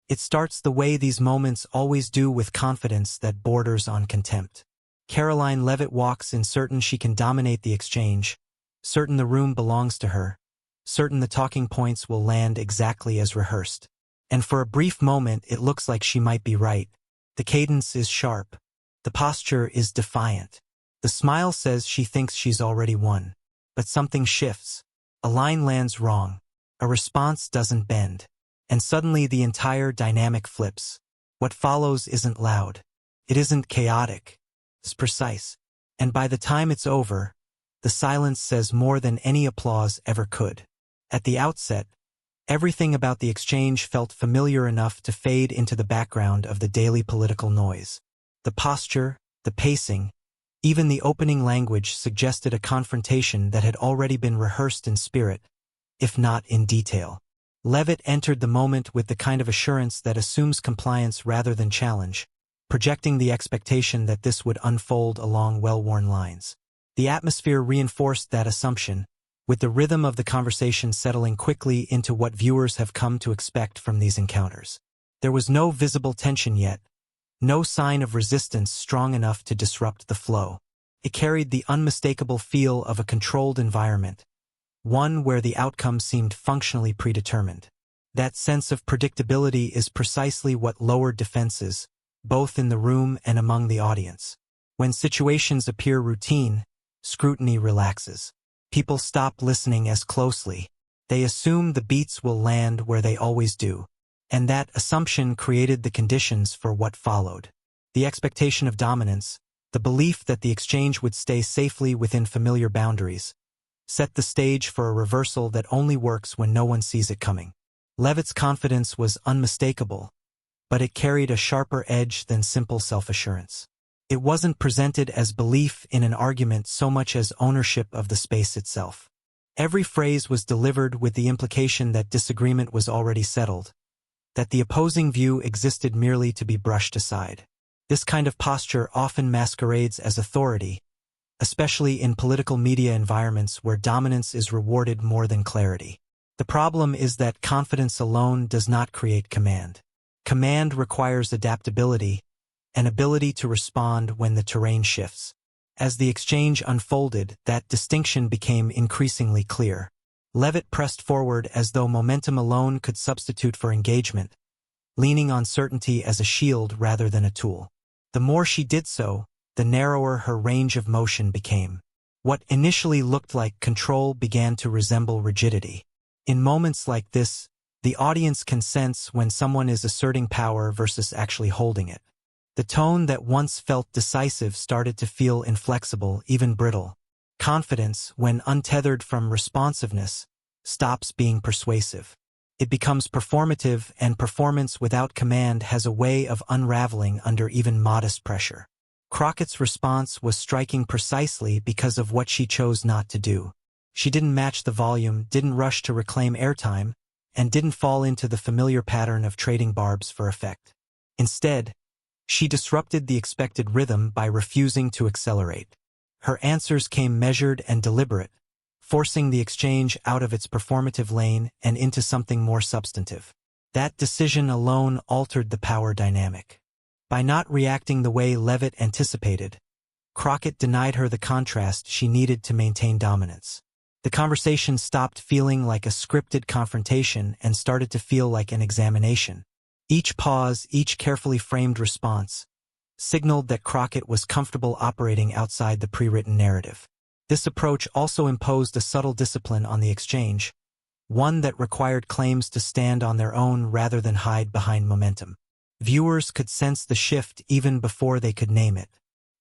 It starts the way these moments always do, with confidence that borders on contempt. Karoline Leavitt walks in, certain she can dominate the exchange, certain the room belongs to her, certain the talking points will land exactly as rehearsed. And for a brief moment it looks like she might be right. The cadence is sharp. The posture is defiant. The smile says she thinks she's already won. But something shifts. A line lands wrong. A response doesn't bend. And suddenly the entire dynamic flips. What follows isn't loud. It isn't chaotic. It's precise. And by the time it's over, the silence says more than any applause ever could. At the outset, everything about the exchange felt familiar enough to fade into the background of the daily political noise. The posture, the pacing, even the opening language suggested a confrontation that had already been rehearsed in spirit, if not in detail. Leavitt entered the moment with the kind of assurance that assumes compliance rather than challenge, projecting the expectation that this would unfold along well-worn lines. The atmosphere reinforced that assumption, with the rhythm of the conversation settling quickly into what viewers have come to expect from these encounters. There was no visible tension yet, no sign of resistance strong enough to disrupt the flow. It carried the unmistakable feel of a controlled environment, one where the outcome seemed functionally predetermined. That sense of predictability is precisely what lowered defenses, both in the room and among the audience. When situations appear routine, scrutiny relaxes. People stop listening as closely. They assume the beats will land where they always do. And that assumption created the conditions for what followed. The expectation of dominance, the belief that the exchange would stay safely within familiar boundaries, set the stage for a reversal that only works when no one sees it coming. Leavitt's confidence was unmistakable, but it carried a sharper edge than simple self-assurance. It wasn't presented as belief in an argument so much as ownership of the space itself. Every phrase was delivered with the implication that disagreement was already settled, that the opposing view existed merely to be brushed aside. This kind of posture often masquerades as authority, especially in political media environments where dominance is rewarded more than clarity. The problem is that confidence alone does not create command. Command requires adaptability, an ability to respond when the terrain shifts. As the exchange unfolded, that distinction became increasingly clear. Leavitt pressed forward as though momentum alone could substitute for engagement, leaning on certainty as a shield rather than a tool. The more she did so, the narrower her range of motion became. What initially looked like control began to resemble rigidity. In moments like this, the audience can sense when someone is asserting power versus actually holding it. The tone that once felt decisive started to feel inflexible, even brittle. Confidence, when untethered from responsiveness, stops being persuasive. It becomes performative, and performance without command has a way of unraveling under even modest pressure. Crockett's response was striking precisely because of what she chose not to do. She didn't match the volume, didn't rush to reclaim airtime, and didn't fall into the familiar pattern of trading barbs for effect. Instead, she disrupted the expected rhythm by refusing to accelerate. Her answers came measured and deliberate, forcing the exchange out of its performative lane and into something more substantive. That decision alone altered the power dynamic. By not reacting the way Leavitt anticipated, Crockett denied her the contrast she needed to maintain dominance. The conversation stopped feeling like a scripted confrontation and started to feel like an examination. Each pause, each carefully framed response, signaled that Crockett was comfortable operating outside the pre-written narrative. This approach also imposed a subtle discipline on the exchange, one that required claims to stand on their own rather than hide behind momentum. Viewers could sense the shift even before they could name it.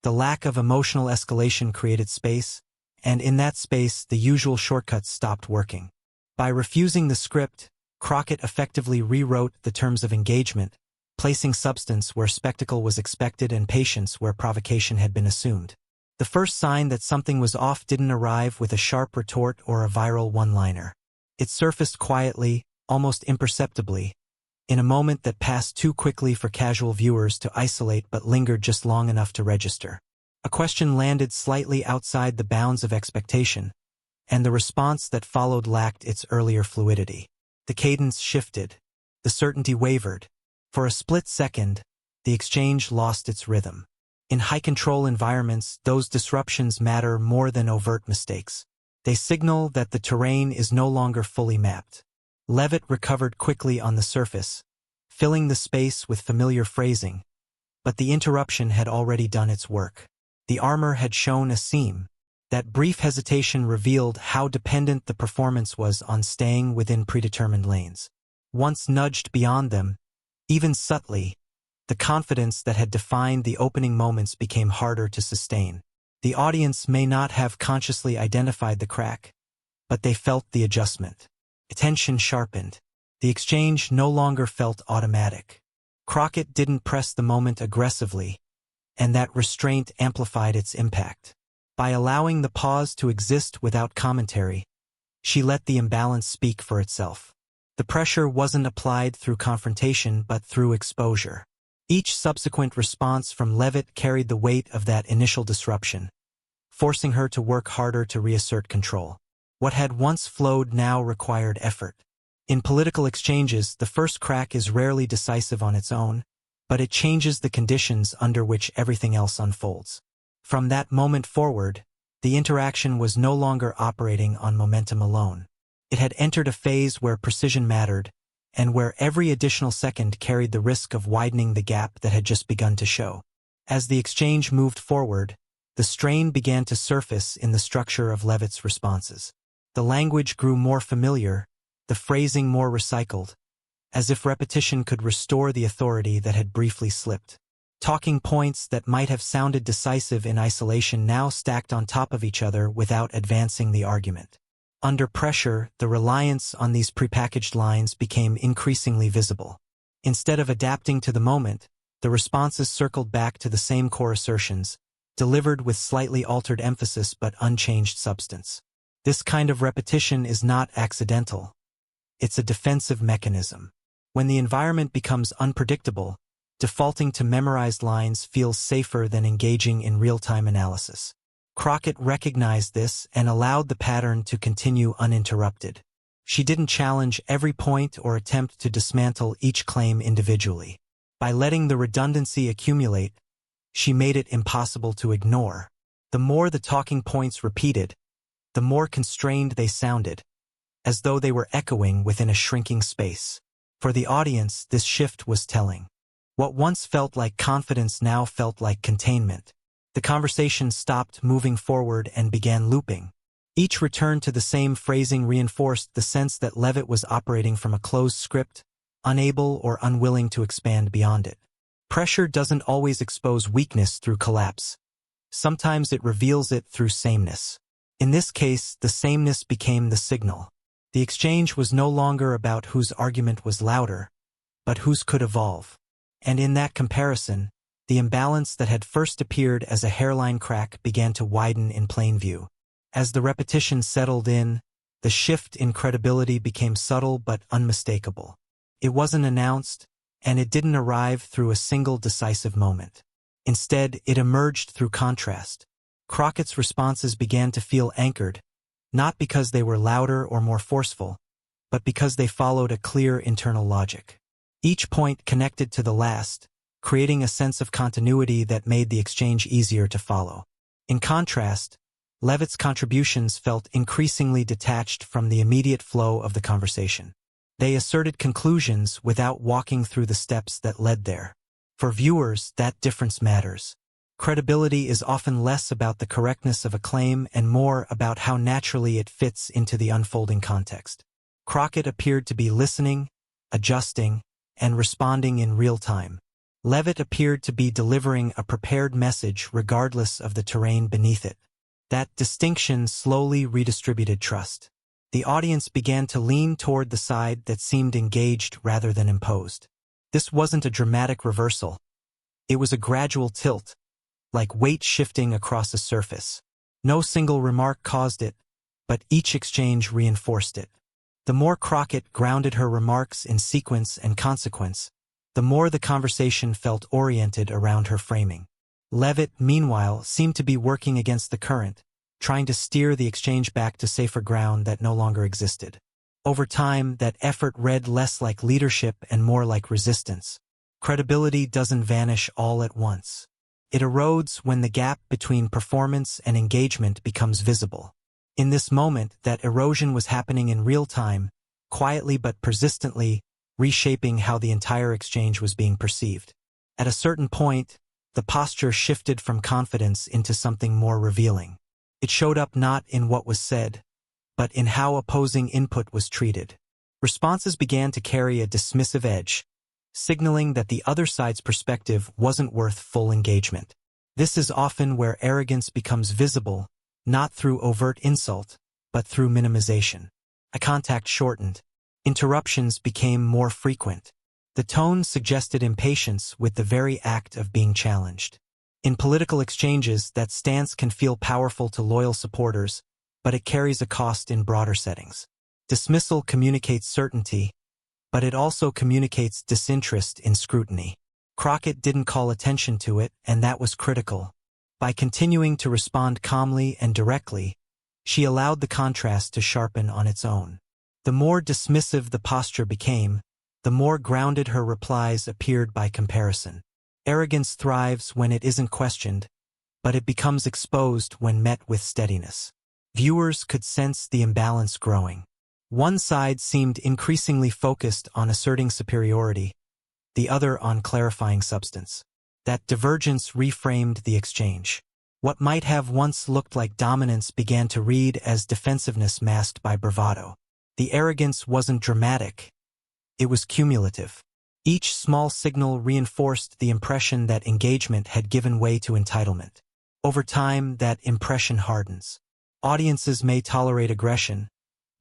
The lack of emotional escalation created space, and in that space the usual shortcuts stopped working. By refusing the script, Crockett effectively rewrote the terms of engagement, placing substance where spectacle was expected and patience where provocation had been assumed. The first sign that something was off didn't arrive with a sharp retort or a viral one-liner. It surfaced quietly, almost imperceptibly, in a moment that passed too quickly for casual viewers to isolate but lingered just long enough to register. A question landed slightly outside the bounds of expectation, and the response that followed lacked its earlier fluidity. The cadence shifted, the certainty wavered, For a split second, the exchange lost its rhythm. In high-control environments, those disruptions matter more than overt mistakes. They signal that the terrain is no longer fully mapped. Leavitt recovered quickly on the surface, filling the space with familiar phrasing, but the interruption had already done its work. The armor had shown a seam. That brief hesitation revealed how dependent the performance was on staying within predetermined lanes. Once nudged beyond them, even subtly, the confidence that had defined the opening moments became harder to sustain. The audience may not have consciously identified the crack, but they felt the adjustment. Attention sharpened. The exchange no longer felt automatic. Crockett didn't press the moment aggressively, and that restraint amplified its impact. By allowing the pause to exist without commentary, she let the imbalance speak for itself. The pressure wasn't applied through confrontation but through exposure. Each subsequent response from Leavitt carried the weight of that initial disruption, forcing her to work harder to reassert control. What had once flowed now required effort. In political exchanges, the first crack is rarely decisive on its own, but it changes the conditions under which everything else unfolds. From that moment forward, the interaction was no longer operating on momentum alone. It had entered a phase where precision mattered, and where every additional second carried the risk of widening the gap that had just begun to show. As the exchange moved forward, the strain began to surface in the structure of Leavitt's responses. The language grew more familiar, the phrasing more recycled, as if repetition could restore the authority that had briefly slipped. Talking points that might have sounded decisive in isolation now stacked on top of each other without advancing the argument. Under pressure, the reliance on these prepackaged lines became increasingly visible. Instead of adapting to the moment, the responses circled back to the same core assertions, delivered with slightly altered emphasis but unchanged substance. This kind of repetition is not accidental. It's a defensive mechanism. When the environment becomes unpredictable, defaulting to memorized lines feels safer than engaging in real-time analysis. Crockett recognized this and allowed the pattern to continue uninterrupted. She didn't challenge every point or attempt to dismantle each claim individually. By letting the redundancy accumulate, she made it impossible to ignore. The more the talking points repeated, the more constrained they sounded, as though they were echoing within a shrinking space. For the audience, this shift was telling. What once felt like confidence now felt like containment. The conversation stopped moving forward and began looping. Each return to the same phrasing reinforced the sense that Leavitt was operating from a closed script, unable or unwilling to expand beyond it. Pressure doesn't always expose weakness through collapse. Sometimes it reveals it through sameness. In this case, the sameness became the signal. The exchange was no longer about whose argument was louder, but whose could evolve. And in that comparison, the imbalance that had first appeared as a hairline crack began to widen in plain view. As the repetition settled in, the shift in credibility became subtle but unmistakable. It wasn't announced, and it didn't arrive through a single decisive moment. Instead, it emerged through contrast. Crockett's responses began to feel anchored, not because they were louder or more forceful, but because they followed a clear internal logic. Each point connected to the last, creating a sense of continuity that made the exchange easier to follow. In contrast, Leavitt's contributions felt increasingly detached from the immediate flow of the conversation. They asserted conclusions without walking through the steps that led there. For viewers, that difference matters. Credibility is often less about the correctness of a claim and more about how naturally it fits into the unfolding context. Crockett appeared to be listening, adjusting, and responding in real time. Leavitt appeared to be delivering a prepared message regardless of the terrain beneath it. That distinction slowly redistributed trust. The audience began to lean toward the side that seemed engaged rather than imposed. This wasn't a dramatic reversal. It was a gradual tilt, like weight shifting across a surface. No single remark caused it, but each exchange reinforced it. The more Crockett grounded her remarks in sequence and consequence, the more the conversation felt oriented around her framing. Leavitt, meanwhile, seemed to be working against the current, trying to steer the exchange back to safer ground that no longer existed. Over time, that effort read less like leadership and more like resistance. Credibility doesn't vanish all at once. It erodes when the gap between performance and engagement becomes visible. In this moment, that erosion was happening in real time, quietly but persistently, reshaping how the entire exchange was being perceived. At a certain point, the posture shifted from confidence into something more revealing. It showed up not in what was said, but in how opposing input was treated. Responses began to carry a dismissive edge, signaling that the other side's perspective wasn't worth full engagement. This is often where arrogance becomes visible, not through overt insult, but through minimization. Eye contact shortened. Interruptions became more frequent. The tone suggested impatience with the very act of being challenged. In political exchanges, that stance can feel powerful to loyal supporters, but it carries a cost in broader settings. Dismissal communicates certainty, but it also communicates disinterest in scrutiny. Crockett didn't call attention to it, and that was critical. By continuing to respond calmly and directly, she allowed the contrast to sharpen on its own. The more dismissive the posture became, the more grounded her replies appeared by comparison. Arrogance thrives when it isn't questioned, but it becomes exposed when met with steadiness. Viewers could sense the imbalance growing. One side seemed increasingly focused on asserting superiority, the other on clarifying substance. That divergence reframed the exchange. What might have once looked like dominance began to read as defensiveness masked by bravado. The arrogance wasn't dramatic. It was cumulative. Each small signal reinforced the impression that engagement had given way to entitlement. Over time, that impression hardens. Audiences may tolerate aggression,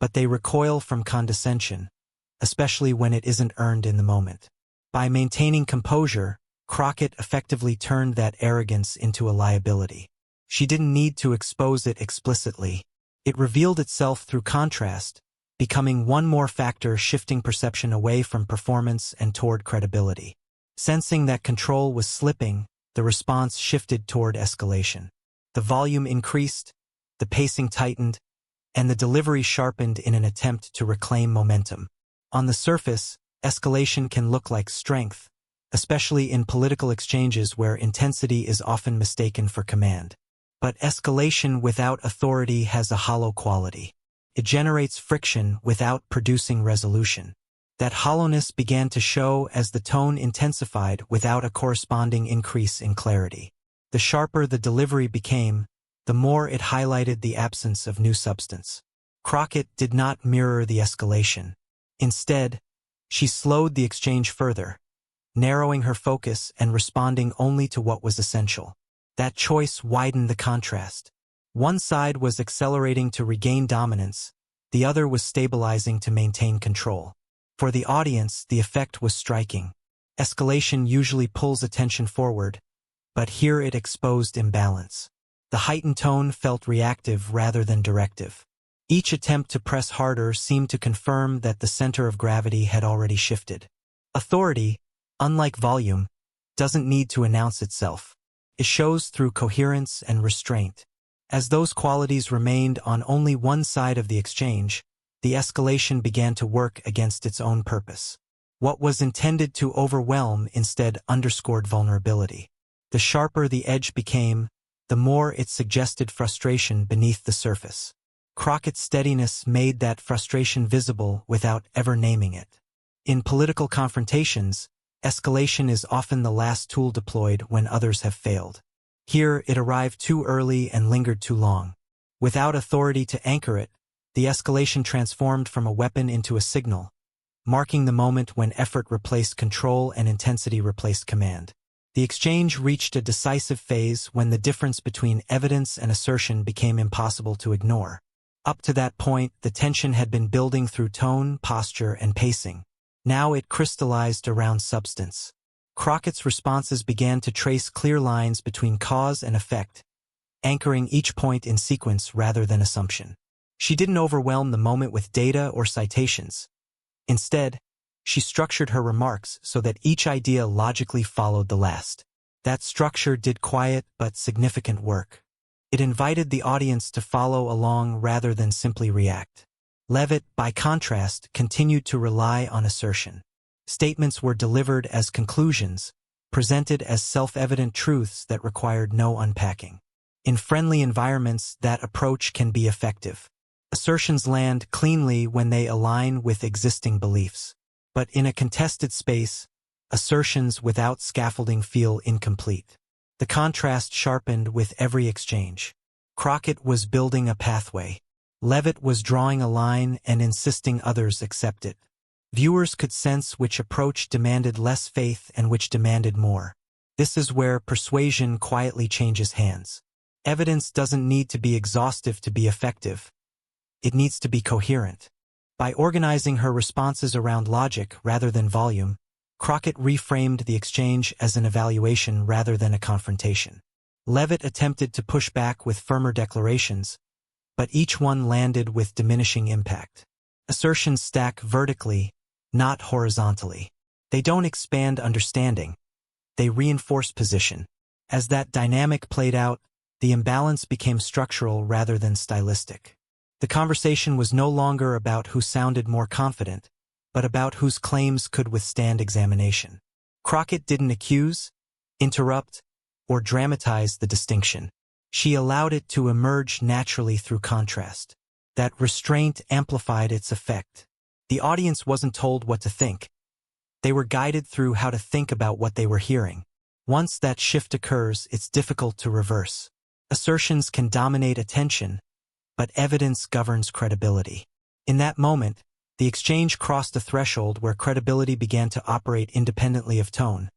but they recoil from condescension, especially when it isn't earned in the moment. By maintaining composure, Crockett effectively turned that arrogance into a liability. She didn't need to expose it explicitly. It revealed itself through contrast, becoming one more factor shifting perception away from performance and toward credibility. Sensing that control was slipping, the response shifted toward escalation. The volume increased, the pacing tightened, and the delivery sharpened in an attempt to reclaim momentum. On the surface, escalation can look like strength, especially in political exchanges where intensity is often mistaken for command. But escalation without authority has a hollow quality. It generates friction without producing resolution. That hollowness began to show as the tone intensified without a corresponding increase in clarity. The sharper the delivery became, the more it highlighted the absence of new substance. Crockett did not mirror the escalation. Instead, she slowed the exchange further, narrowing her focus and responding only to what was essential. That choice widened the contrast. One side was accelerating to regain dominance, the other was stabilizing to maintain control. For the audience, the effect was striking. Escalation usually pulls attention forward, but here it exposed imbalance. The heightened tone felt reactive rather than directive. Each attempt to press harder seemed to confirm that the center of gravity had already shifted. Authority, unlike volume, doesn't need to announce itself. It shows through coherence and restraint. As those qualities remained on only one side of the exchange, the escalation began to work against its own purpose. What was intended to overwhelm instead underscored vulnerability. The sharper the edge became, the more it suggested frustration beneath the surface. Crockett's steadiness made that frustration visible without ever naming it. In political confrontations, escalation is often the last tool deployed when others have failed. Here, it arrived too early and lingered too long. Without authority to anchor it, the escalation transformed from a weapon into a signal, marking the moment when effort replaced control and intensity replaced command. The exchange reached a decisive phase when the difference between evidence and assertion became impossible to ignore. Up to that point, the tension had been building through tone, posture, and pacing. Now it crystallized around substance. Crockett's responses began to trace clear lines between cause and effect, anchoring each point in sequence rather than assumption. She didn't overwhelm the moment with data or citations. Instead, she structured her remarks so that each idea logically followed the last. That structure did quiet but significant work. It invited the audience to follow along rather than simply react. Leavitt, by contrast, continued to rely on assertion. Statements were delivered as conclusions, presented as self-evident truths that required no unpacking. In friendly environments, that approach can be effective. Assertions land cleanly when they align with existing beliefs. But in a contested space, assertions without scaffolding feel incomplete. The contrast sharpened with every exchange. Crockett was building a pathway. Leavitt was drawing a line and insisting others accept it. Viewers could sense which approach demanded less faith and which demanded more. This is where persuasion quietly changes hands. Evidence doesn't need to be exhaustive to be effective. It needs to be coherent. By organizing her responses around logic rather than volume, Crockett reframed the exchange as an evaluation rather than a confrontation. Leavitt attempted to push back with firmer declarations, but each one landed with diminishing impact. Assertions stack vertically, not horizontally. They don't expand understanding. They reinforce position. As that dynamic played out, the imbalance became structural rather than stylistic. The conversation was no longer about who sounded more confident, but about whose claims could withstand examination. Crockett didn't accuse, interrupt, or dramatize the distinction. She allowed it to emerge naturally through contrast. That restraint amplified its effect. The audience wasn't told what to think. They were guided through how to think about what they were hearing. Once that shift occurs, it's difficult to reverse. Assertions can dominate attention, but evidence governs credibility. In that moment, the exchange crossed a threshold where credibility began to operate independently of tone,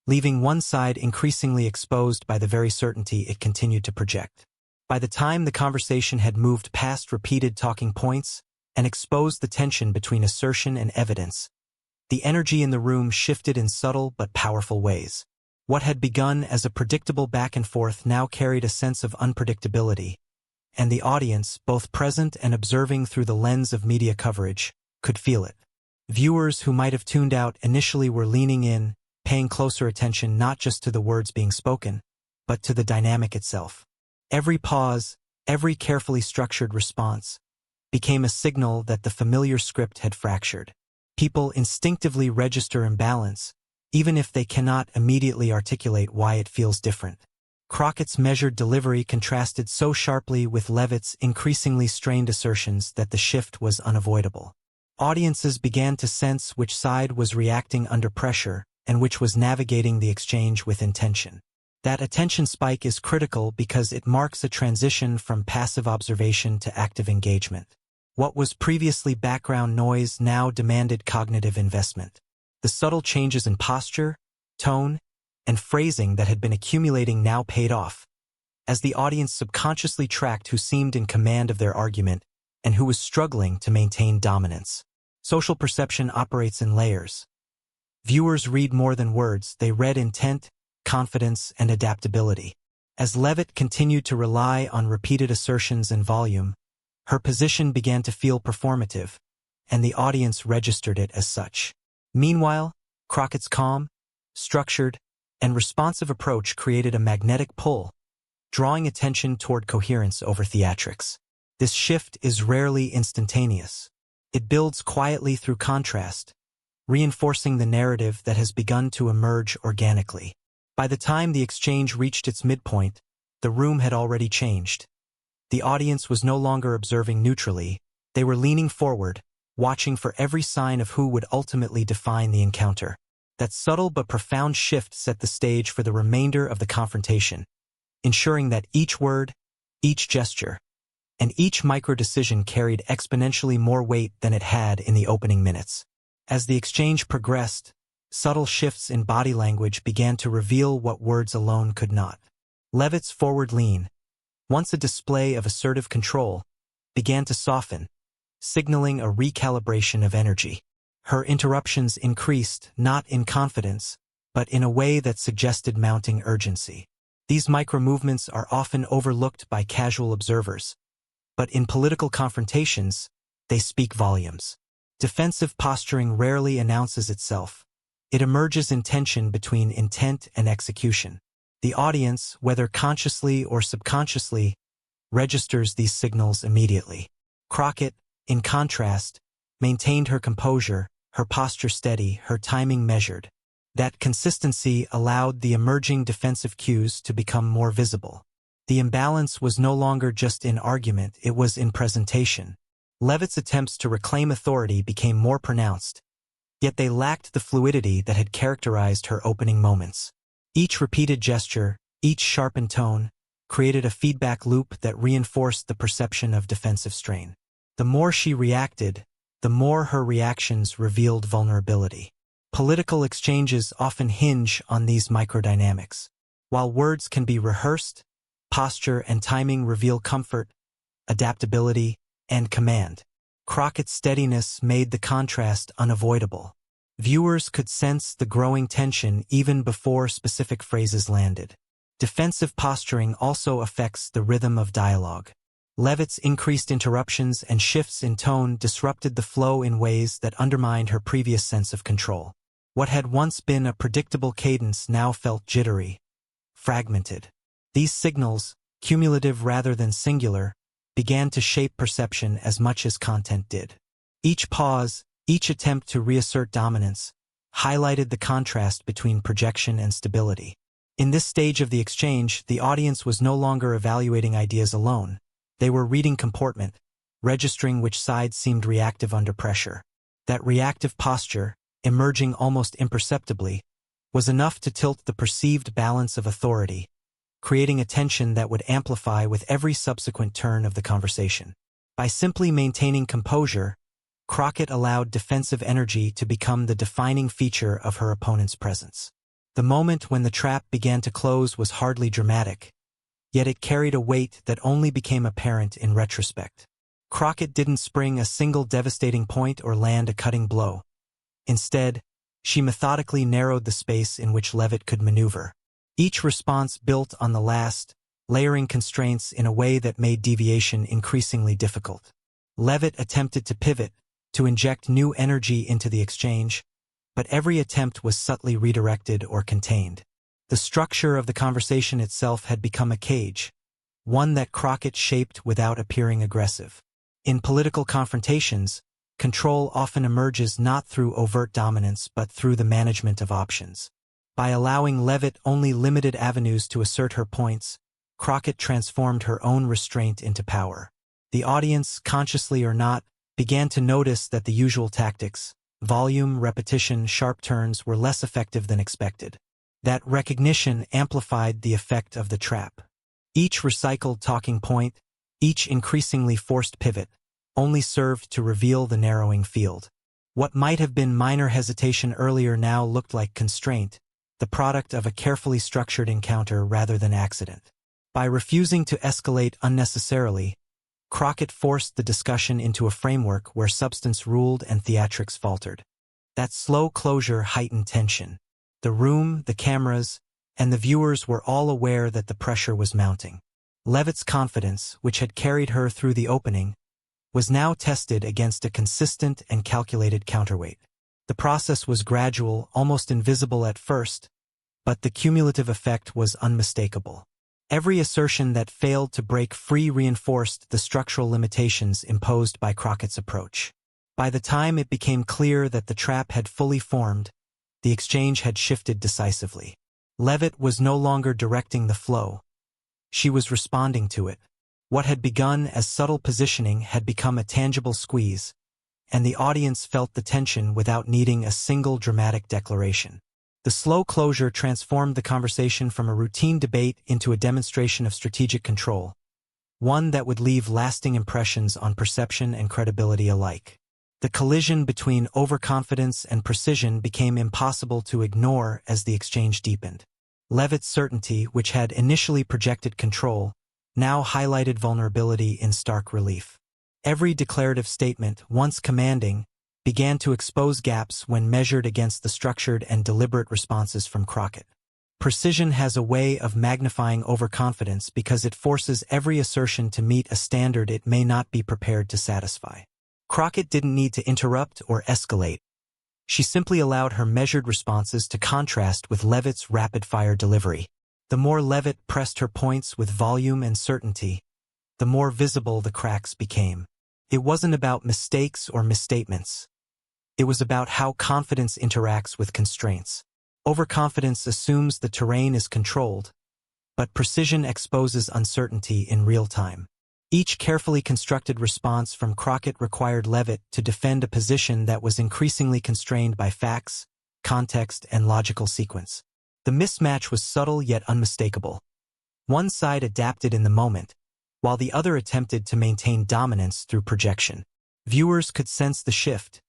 leaving one side increasingly exposed by the very certainty it continued to project. By the time the conversation had moved past repeated talking points and exposed the tension between assertion and evidence, the energy in the room shifted in subtle but powerful ways. What had begun as a predictable back and forth now carried a sense of unpredictability, and the audience, both present and observing through the lens of media coverage, could feel it. Viewers who might have tuned out initially were leaning in, paying closer attention not just to the words being spoken, but to the dynamic itself. Every pause, every carefully structured response, became a signal that the familiar script had fractured. People instinctively register imbalance, even if they cannot immediately articulate why it feels different. Crockett's measured delivery contrasted so sharply with Leavitt's increasingly strained assertions that the shift was unavoidable. Audiences began to sense which side was reacting under pressure and which was navigating the exchange with intention. That attention spike is critical because it marks a transition from passive observation to active engagement. What was previously background noise now demanded cognitive investment. The subtle changes in posture, tone, and phrasing that had been accumulating now paid off, as the audience subconsciously tracked who seemed in command of their argument and who was struggling to maintain dominance. Social perception operates in layers. Viewers read more than words. They read intent, confidence, and adaptability. As Leavitt continued to rely on repeated assertions and volume, her position began to feel performative, and the audience registered it as such. Meanwhile, Crockett's calm, structured, and responsive approach created a magnetic pull, drawing attention toward coherence over theatrics. This shift is rarely instantaneous. It builds quietly through contrast, reinforcing the narrative that has begun to emerge organically. By the time the exchange reached its midpoint, the room had already changed. The audience was no longer observing neutrally. They were leaning forward, watching for every sign of who would ultimately define the encounter. That subtle but profound shift set the stage for the remainder of the confrontation, ensuring that each word, each gesture, and each micro-decision carried exponentially more weight than it had in the opening minutes. As the exchange progressed, subtle shifts in body language began to reveal what words alone could not. Leavitt's forward lean, once a display of assertive control, began to soften, signaling a recalibration of energy. Her interruptions increased, not in confidence, but in a way that suggested mounting urgency. These micro-movements are often overlooked by casual observers, but in political confrontations, they speak volumes. Defensive posturing rarely announces itself. It emerges in tension between intent and execution. The audience, whether consciously or subconsciously, registers these signals immediately. Crockett, in contrast, maintained her composure, her posture steady, her timing measured. That consistency allowed the emerging defensive cues to become more visible. The imbalance was no longer just in argument, it was in presentation. Leavitt's attempts to reclaim authority became more pronounced, yet they lacked the fluidity that had characterized her opening moments. Each repeated gesture, each sharpened tone, created a feedback loop that reinforced the perception of defensive strain. The more she reacted, the more her reactions revealed vulnerability. Political exchanges often hinge on these microdynamics. While words can be rehearsed, posture and timing reveal comfort, adaptability, and command. Crockett's steadiness made the contrast unavoidable. Viewers could sense the growing tension even before specific phrases landed. Defensive posturing also affects the rhythm of dialogue. Leavitt's increased interruptions and shifts in tone disrupted the flow in ways that undermined her previous sense of control. What had once been a predictable cadence now felt jittery, fragmented. These signals, cumulative rather than singular, began to shape perception as much as content did. Each pause, each attempt to reassert dominance, highlighted the contrast between projection and stability. In this stage of the exchange, the audience was no longer evaluating ideas alone. They were reading comportment, registering which side seemed reactive under pressure. That reactive posture, emerging almost imperceptibly, was enough to tilt the perceived balance of authority, creating a tension that would amplify with every subsequent turn of the conversation. By simply maintaining composure, Crockett allowed defensive energy to become the defining feature of her opponent's presence. The moment when the trap began to close was hardly dramatic, yet it carried a weight that only became apparent in retrospect. Crockett didn't spring a single devastating point or land a cutting blow. Instead, she methodically narrowed the space in which Leavitt could maneuver. Each response built on the last, layering constraints in a way that made deviation increasingly difficult. Leavitt attempted to pivot, to inject new energy into the exchange, but every attempt was subtly redirected or contained. The structure of the conversation itself had become a cage, one that Crockett shaped without appearing aggressive. In political confrontations, control often emerges not through overt dominance but through the management of options. By allowing Leavitt only limited avenues to assert her points, Crockett transformed her own restraint into power. The audience, consciously or not, began to notice that the usual tactics, volume, repetition, sharp turns, were less effective than expected. That recognition amplified the effect of the trap. Each recycled talking point, each increasingly forced pivot, only served to reveal the narrowing field. What might have been minor hesitation earlier now looked like constraint, the product of a carefully structured encounter rather than accident. By refusing to escalate unnecessarily, Crockett forced the discussion into a framework where substance ruled and theatrics faltered. That slow closure heightened tension. The room, the cameras, and the viewers were all aware that the pressure was mounting. Leavitt's confidence, which had carried her through the opening, was now tested against a consistent and calculated counterweight. The process was gradual, almost invisible at first, but the cumulative effect was unmistakable. Every assertion that failed to break free reinforced the structural limitations imposed by Crockett's approach. By the time it became clear that the trap had fully formed, the exchange had shifted decisively. Leavitt was no longer directing the flow. She was responding to it. What had begun as subtle positioning had become a tangible squeeze, and the audience felt the tension without needing a single dramatic declaration. The slow closure transformed the conversation from a routine debate into a demonstration of strategic control, one that would leave lasting impressions on perception and credibility alike. The collision between overconfidence and precision became impossible to ignore as the exchange deepened. Leavitt's certainty, which had initially projected control, now highlighted vulnerability in stark relief. Every declarative statement, once commanding, began to expose gaps when measured against the structured and deliberate responses from Crockett. Precision has a way of magnifying overconfidence because it forces every assertion to meet a standard it may not be prepared to satisfy. Crockett didn't need to interrupt or escalate. She simply allowed her measured responses to contrast with Leavitt's rapid-fire delivery. The more Leavitt pressed her points with volume and certainty, the more visible the cracks became. It wasn't about mistakes or misstatements. It was about how confidence interacts with constraints. Overconfidence assumes the terrain is controlled, but precision exposes uncertainty in real time. Each carefully constructed response from Crockett required Leavitt to defend a position that was increasingly constrained by facts, context, and logical sequence. The mismatch was subtle yet unmistakable. One side adapted in the moment, while the other attempted to maintain dominance through projection. Viewers could sense the shift,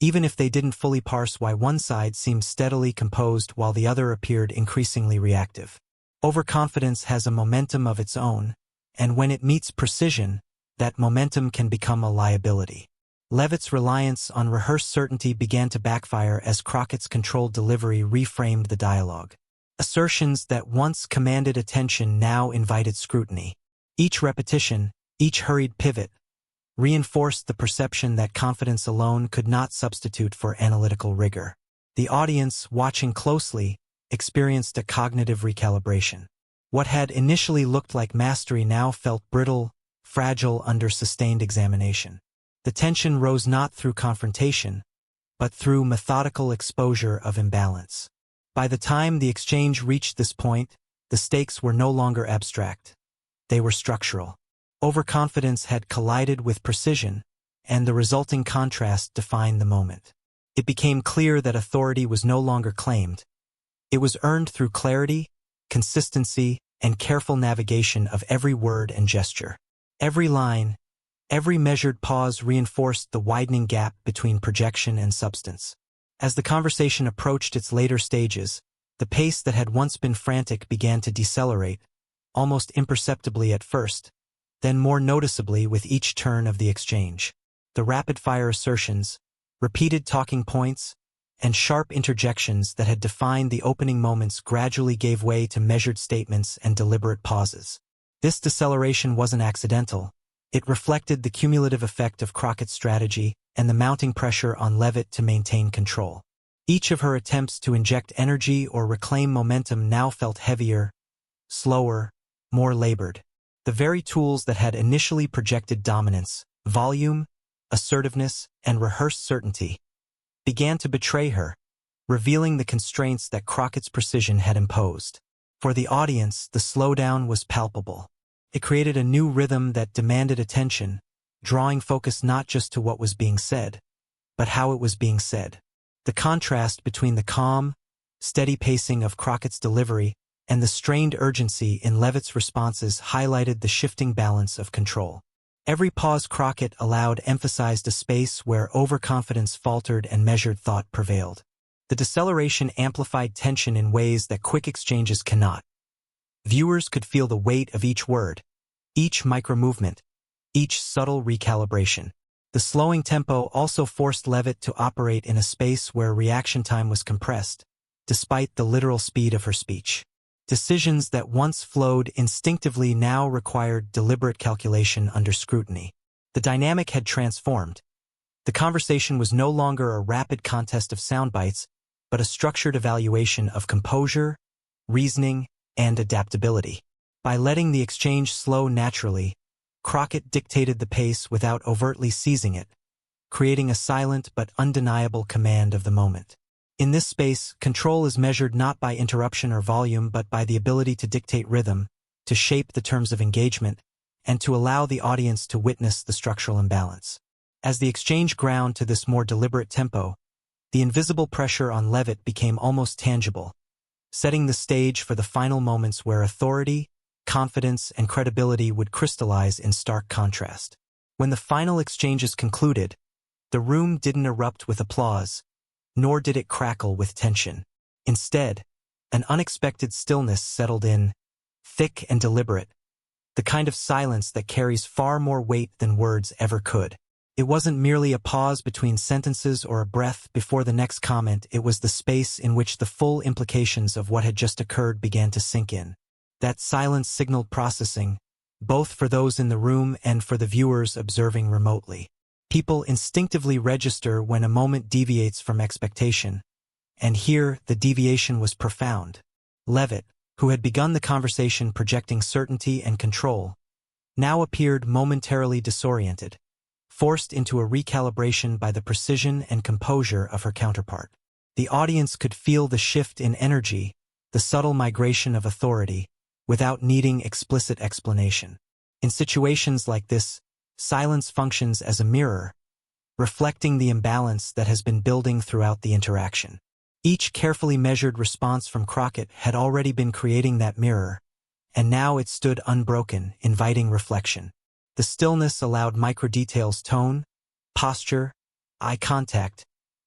even if they didn't fully parse why one side seemed steadily composed while the other appeared increasingly reactive. Overconfidence has a momentum of its own, and when it meets precision, that momentum can become a liability. Leavitt's reliance on rehearsed certainty began to backfire as Crockett's controlled delivery reframed the dialogue. Assertions that once commanded attention now invited scrutiny. Each repetition, each hurried pivot, reinforced the perception that confidence alone could not substitute for analytical rigor. The audience, watching closely, experienced a cognitive recalibration. What had initially looked like mastery now felt brittle, fragile under sustained examination. The tension rose not through confrontation, but through methodical exposure of imbalance. By the time the exchange reached this point, the stakes were no longer abstract. They were structural. Overconfidence had collided with precision, and the resulting contrast defined the moment. It became clear that authority was no longer claimed. It was earned through clarity, consistency, and careful navigation of every word and gesture. Every line, every measured pause reinforced the widening gap between projection and substance. As the conversation approached its later stages, the pace that had once been frantic began to decelerate, almost imperceptibly at first, then more noticeably with each turn of the exchange. The rapid-fire assertions, repeated talking points, and sharp interjections that had defined the opening moments gradually gave way to measured statements and deliberate pauses. This deceleration wasn't accidental. It reflected the cumulative effect of Crockett's strategy and the mounting pressure on Leavitt to maintain control. Each of her attempts to inject energy or reclaim momentum now felt heavier, slower, more labored. The very tools that had initially projected dominance, volume, assertiveness, and rehearsed certainty, began to betray her, revealing the constraints that Crockett's precision had imposed. For the audience, the slowdown was palpable. It created a new rhythm that demanded attention, drawing focus not just to what was being said, but how it was being said. The contrast between the calm, steady pacing of Crockett's delivery and the strained urgency in Leavitt's responses highlighted the shifting balance of control. Every pause Crockett allowed emphasized a space where overconfidence faltered and measured thought prevailed. The deceleration amplified tension in ways that quick exchanges cannot. Viewers could feel the weight of each word, each micro-movement, each subtle recalibration. The slowing tempo also forced Leavitt to operate in a space where reaction time was compressed, despite the literal speed of her speech. Decisions that once flowed instinctively now required deliberate calculation under scrutiny. The dynamic had transformed. The conversation was no longer a rapid contest of sound bites, but a structured evaluation of composure, reasoning, and adaptability. By letting the exchange slow naturally, Crockett dictated the pace without overtly seizing it, creating a silent but undeniable command of the moment. In this space, control is measured not by interruption or volume but by the ability to dictate rhythm, to shape the terms of engagement, and to allow the audience to witness the structural imbalance. As the exchange ground to this more deliberate tempo, the invisible pressure on Leavitt became almost tangible, setting the stage for the final moments where authority, confidence, and credibility would crystallize in stark contrast. When the final exchanges concluded, the room didn't erupt with applause, nor did it crackle with tension. Instead, an unexpected stillness settled in, thick and deliberate, the kind of silence that carries far more weight than words ever could. It wasn't merely a pause between sentences or a breath before the next comment, it was the space in which the full implications of what had just occurred began to sink in. That silence signaled processing, both for those in the room and for the viewers observing remotely. People instinctively register when a moment deviates from expectation, and here the deviation was profound. Leavitt, who had begun the conversation projecting certainty and control, now appeared momentarily disoriented, forced into a recalibration by the precision and composure of her counterpart. The audience could feel the shift in energy, the subtle migration of authority, without needing explicit explanation. In situations like this, silence functions as a mirror, reflecting the imbalance that has been building throughout the interaction. Each carefully measured response from Crockett had already been creating that mirror, and now it stood unbroken, inviting reflection. The stillness allowed microdetails, tone, posture, eye contact,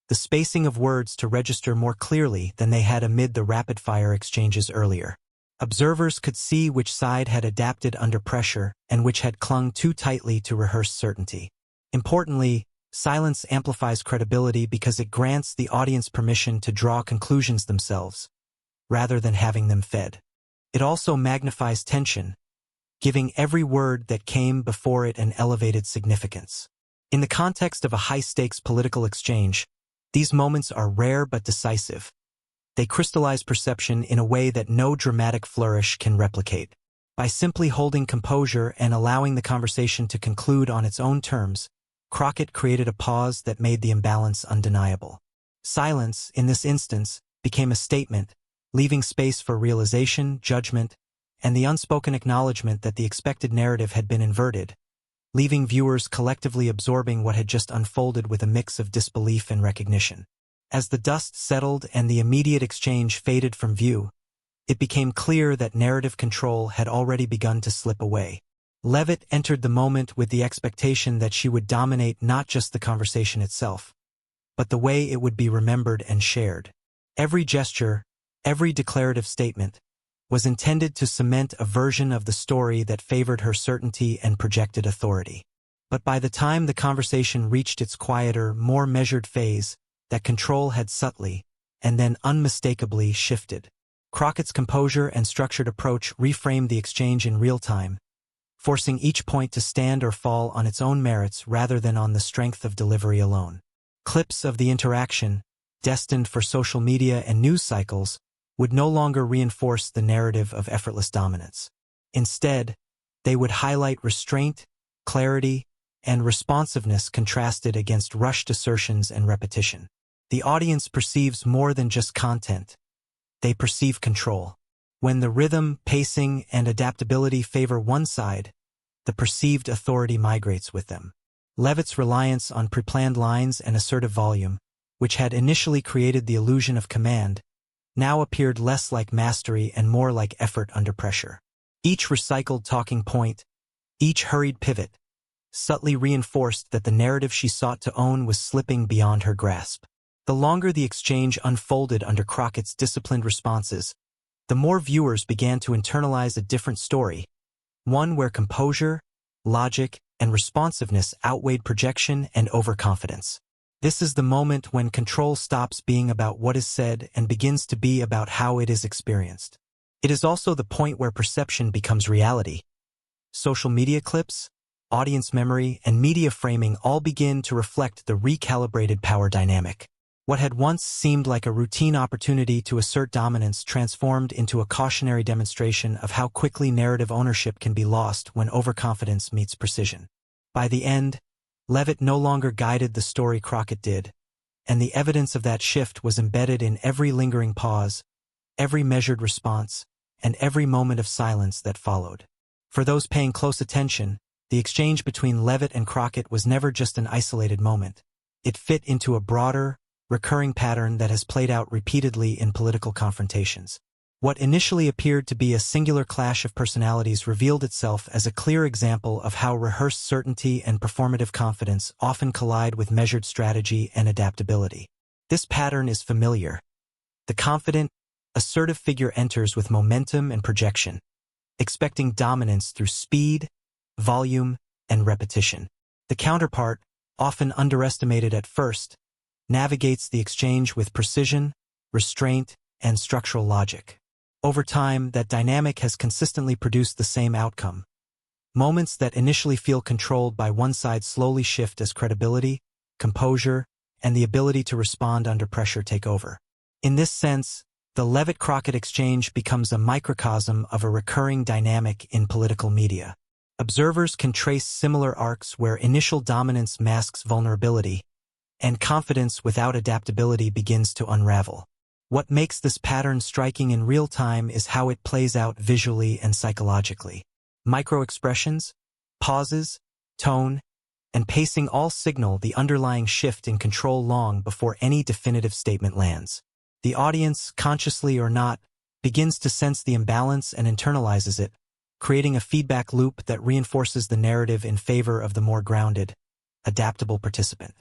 the spacing of words to register more clearly than they had amid the rapid-fire exchanges earlier. Observers could see which side had adapted under pressure and which had clung too tightly to rehearsed certainty. Importantly, silence amplifies credibility because it grants the audience permission to draw conclusions themselves, rather than having them fed. It also magnifies tension, giving every word that came before it an elevated significance. In the context of a high-stakes political exchange, these moments are rare but decisive. They crystallize perception in a way that no dramatic flourish can replicate. By simply holding composure and allowing the conversation to conclude on its own terms, Crockett created a pause that made the imbalance undeniable. Silence, in this instance, became a statement, leaving space for realization, judgment, and the unspoken acknowledgement that the expected narrative had been inverted, leaving viewers collectively absorbing what had just unfolded with a mix of disbelief and recognition. As the dust settled and the immediate exchange faded from view, it became clear that narrative control had already begun to slip away. Leavitt entered the moment with the expectation that she would dominate not just the conversation itself, but the way it would be remembered and shared. Every gesture, every declarative statement, was intended to cement a version of the story that favored her certainty and projected authority. But by the time the conversation reached its quieter, more measured phase, that control had subtly, and then unmistakably shifted. Crockett's composure and structured approach reframed the exchange in real time, forcing each point to stand or fall on its own merits rather than on the strength of delivery alone. Clips of the interaction, destined for social media and news cycles, would no longer reinforce the narrative of effortless dominance. Instead, they would highlight restraint, clarity, and responsiveness contrasted against rushed assertions and repetition. The audience perceives more than just content. They perceive control. When the rhythm, pacing, and adaptability favor one side, the perceived authority migrates with them. Leavitt's reliance on preplanned lines and assertive volume, which had initially created the illusion of command, now appeared less like mastery and more like effort under pressure. Each recycled talking point, each hurried pivot, subtly reinforced that the narrative she sought to own was slipping beyond her grasp. The longer the exchange unfolded under Crockett's disciplined responses, the more viewers began to internalize a different story, one where composure, logic, and responsiveness outweighed projection and overconfidence. This is the moment when control stops being about what is said and begins to be about how it is experienced. It is also the point where perception becomes reality. Social media clips, audience memory, and media framing all begin to reflect the recalibrated power dynamic. What had once seemed like a routine opportunity to assert dominance transformed into a cautionary demonstration of how quickly narrative ownership can be lost when overconfidence meets precision. By the end, Leavitt no longer guided the story Crockett did, and the evidence of that shift was embedded in every lingering pause, every measured response, and every moment of silence that followed. For those paying close attention, the exchange between Leavitt and Crockett was never just an isolated moment. It fit into a broader, recurring pattern that has played out repeatedly in political confrontations. What initially appeared to be a singular clash of personalities revealed itself as a clear example of how rehearsed certainty and performative confidence often collide with measured strategy and adaptability. This pattern is familiar. The confident, assertive figure enters with momentum and projection, expecting dominance through speed, volume, and repetition. The counterpart, often underestimated at first, navigates the exchange with precision, restraint, and structural logic. Over time, that dynamic has consistently produced the same outcome. Moments that initially feel controlled by one side slowly shift as credibility, composure, and the ability to respond under pressure take over. In this sense, the Leavitt-Crockett exchange becomes a microcosm of a recurring dynamic in political media. Observers can trace similar arcs where initial dominance masks vulnerability, and confidence without adaptability begins to unravel. What makes this pattern striking in real time is how it plays out visually and psychologically. Micro-expressions, pauses, tone, and pacing all signal the underlying shift in control long before any definitive statement lands. The audience, consciously or not, begins to sense the imbalance and internalizes it, creating a feedback loop that reinforces the narrative in favor of the more grounded, adaptable participant.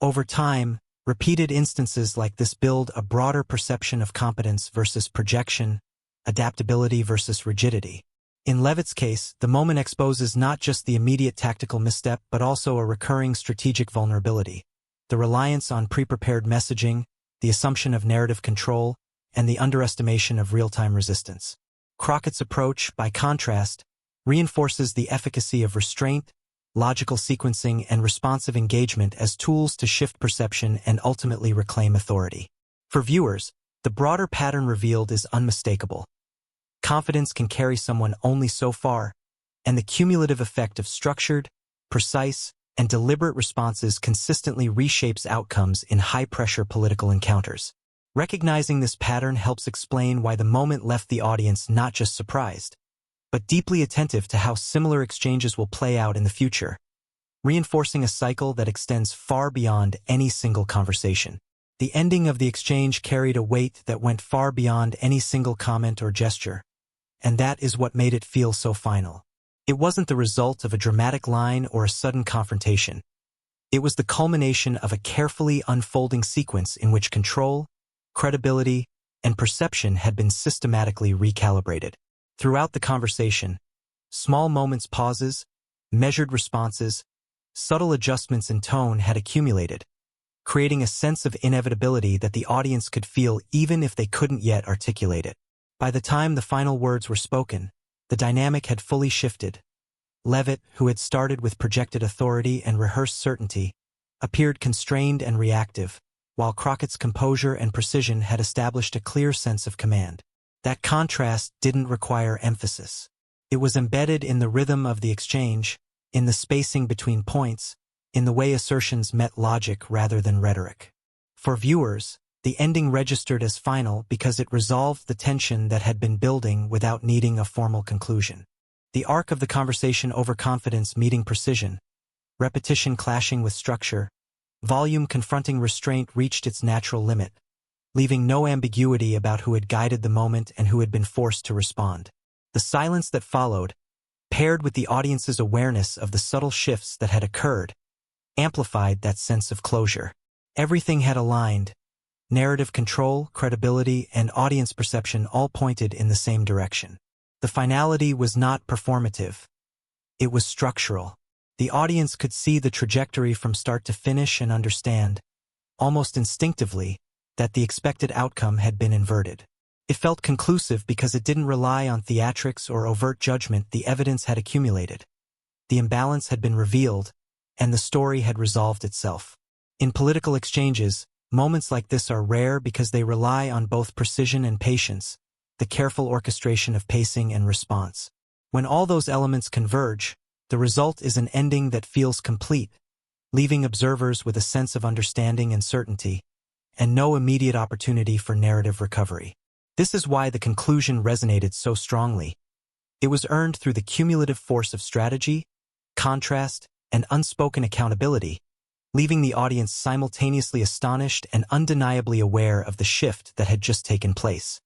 Over time, repeated instances like this build a broader perception of competence versus projection, adaptability versus rigidity. In Leavitt's case, the moment exposes not just the immediate tactical misstep but also a recurring strategic vulnerability, the reliance on pre-prepared messaging, the assumption of narrative control, and the underestimation of real-time resistance. Crockett's approach, by contrast, reinforces the efficacy of restraint, logical sequencing, and responsive engagement as tools to shift perception and ultimately reclaim authority. For viewers, the broader pattern revealed is unmistakable. Confidence can carry someone only so far, and the cumulative effect of structured, precise, and deliberate responses consistently reshapes outcomes in high-pressure political encounters. Recognizing this pattern helps explain why the moment left the audience not just surprised, but deeply attentive to how similar exchanges will play out in the future, reinforcing a cycle that extends far beyond any single conversation. The ending of the exchange carried a weight that went far beyond any single comment or gesture, and that is what made it feel so final. It wasn't the result of a dramatic line or a sudden confrontation. It was the culmination of a carefully unfolding sequence in which control, credibility, and perception had been systematically recalibrated. Throughout the conversation, small moments, pauses, measured responses, subtle adjustments in tone had accumulated, creating a sense of inevitability that the audience could feel even if they couldn't yet articulate it. By the time the final words were spoken, the dynamic had fully shifted. Leavitt, who had started with projected authority and rehearsed certainty, appeared constrained and reactive, while Crockett's composure and precision had established a clear sense of command. That contrast didn't require emphasis. It was embedded in the rhythm of the exchange, in the spacing between points, in the way assertions met logic rather than rhetoric. For viewers, the ending registered as final because it resolved the tension that had been building without needing a formal conclusion. The arc of the conversation, overconfidence meeting precision, repetition clashing with structure, volume confronting restraint, reached its natural limit, leaving no ambiguity about who had guided the moment and who had been forced to respond. The silence that followed, paired with the audience's awareness of the subtle shifts that had occurred, amplified that sense of closure. Everything had aligned. Narrative control, credibility, and audience perception all pointed in the same direction. The finality was not performative. It was structural. The audience could see the trajectory from start to finish and understand, almost instinctively, that the expected outcome had been inverted. It felt conclusive because it didn't rely on theatrics or overt judgment. The evidence had accumulated. The imbalance had been revealed, and the story had resolved itself. In political exchanges, moments like this are rare because they rely on both precision and patience, the careful orchestration of pacing and response. When all those elements converge, the result is an ending that feels complete, leaving observers with a sense of understanding and certainty, and no immediate opportunity for narrative recovery. This is why the conclusion resonated so strongly. It was earned through the cumulative force of strategy, contrast, and unspoken accountability, leaving the audience simultaneously astonished and undeniably aware of the shift that had just taken place.